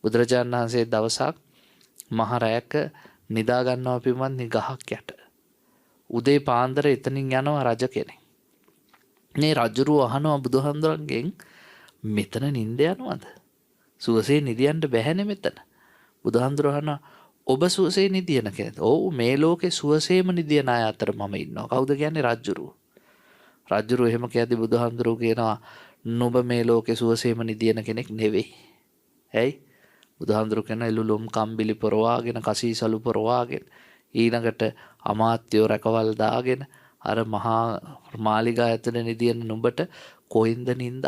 බුදුරජාණන් වහන්සේ දවසක් මහ රැයක නිදා ගන්නවා පින්වත් ගහක් යට. උදේ පාන්දර එතනින් යනවා රජ කෙනෙක්. මේ රජුරු අහනවා බුදුහාමුදුරන්ගෙන් මෙතන නිින්ද යනවද? සුවසේ නිදියන්න බැහැනේ මෙතන. බුදුහාමුදුර අහනවා ඔබ සුවසේ නිදියන කෙනෙක්ද? ඔව් මේ ලෝකේ සුවසේම නිදියන අය අතර මම ඉන්නවා. කවුද කියන්නේ? රජුරු. රජුරු එහෙම කියද්දි බුදුහාමුදුරු කියනවා නුඹ මේ ලෝකේ සුවසේම නිදියන කෙනෙක් නෙවෙයි. ඇයි? බුදුහාමුදුරු කියන එළුලොම් කම්බිලි පොරවාගෙන කසීසලු පොරවාගෙන ඊළඟට අමාත්‍යෝ රැකවල් දාගෙන අර මහා මාලිගා ඇතුලේ නිදියන නුඹට කොයින්ද නින්දක්?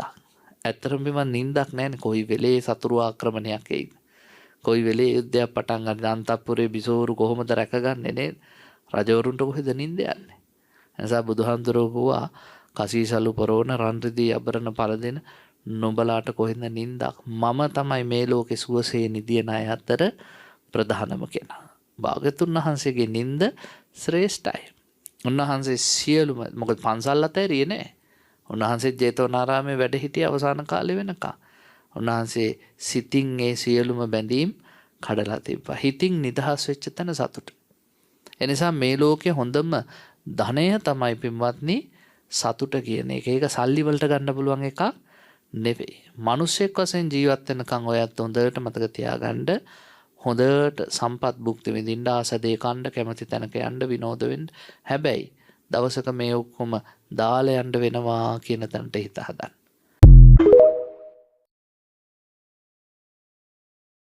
ඇත්තටම බිම නින්දක් නැහැනේ. කොයි වෙලේ සතුරු ආක්‍රමණයක් එයිද? කොයි වෙලේ යුද්ධයක් පටන් ගන්නද? අන්තපුරේ බිසෝරු කොහොමද රැකගන්නේ නේද? රජවරුන්ට කොහෙද නින්ද යන්නේ? එනිසා බුදුහාමුදුරුවෝ කිව්වා කසීසලු පොරවන රන් රිදී අබරණ පළදෙන නුඹලාට කොහෙන්ද නින්දක්? මම තමයි මේ ලෝකේ සුවසේ නිදියන අය අතර ප්‍රධානම කෙනා. භාග්‍යතුන් වහන්සේගේ නින්ද ශ්‍රේෂ්ඨයි. උන්වහන්සේ සියලුම මොකද පන්සල් අතහැරියේ නෑ. උන්වහන්සේ ජේතවනාරාමේ වැඩ හිටියේ අවසාන කාලේ වෙනකම්. උන්වහන්සේ සිතින් ඒ සියලුම බැඳීම් කඩලා තිබ්බා. හිතින් නිදහස් වෙච්ච තැන සතුට. එනිසා මේ ලෝකේ හොඳම ධනය තමයි පින්වත්නි සතුට කියන එක. ඒක සල්ලි වලට ගන්න පුළුවන් එකක් නෙවෙයි. මිනිස්සෙක් වශයෙන් ජීවත් වෙනකන් ඔයත් හොඳට මතක තියාගන්න. හොඳට සම්පත් භුක්ති විඳින්න ආස දේ කන්න කැමති තැනක යන්න විනෝද වෙන්න. හැබැයි දවසක මේ ඔක්කොම දාලා යන්න වෙනවා කියන තැනට හිත හදන්න.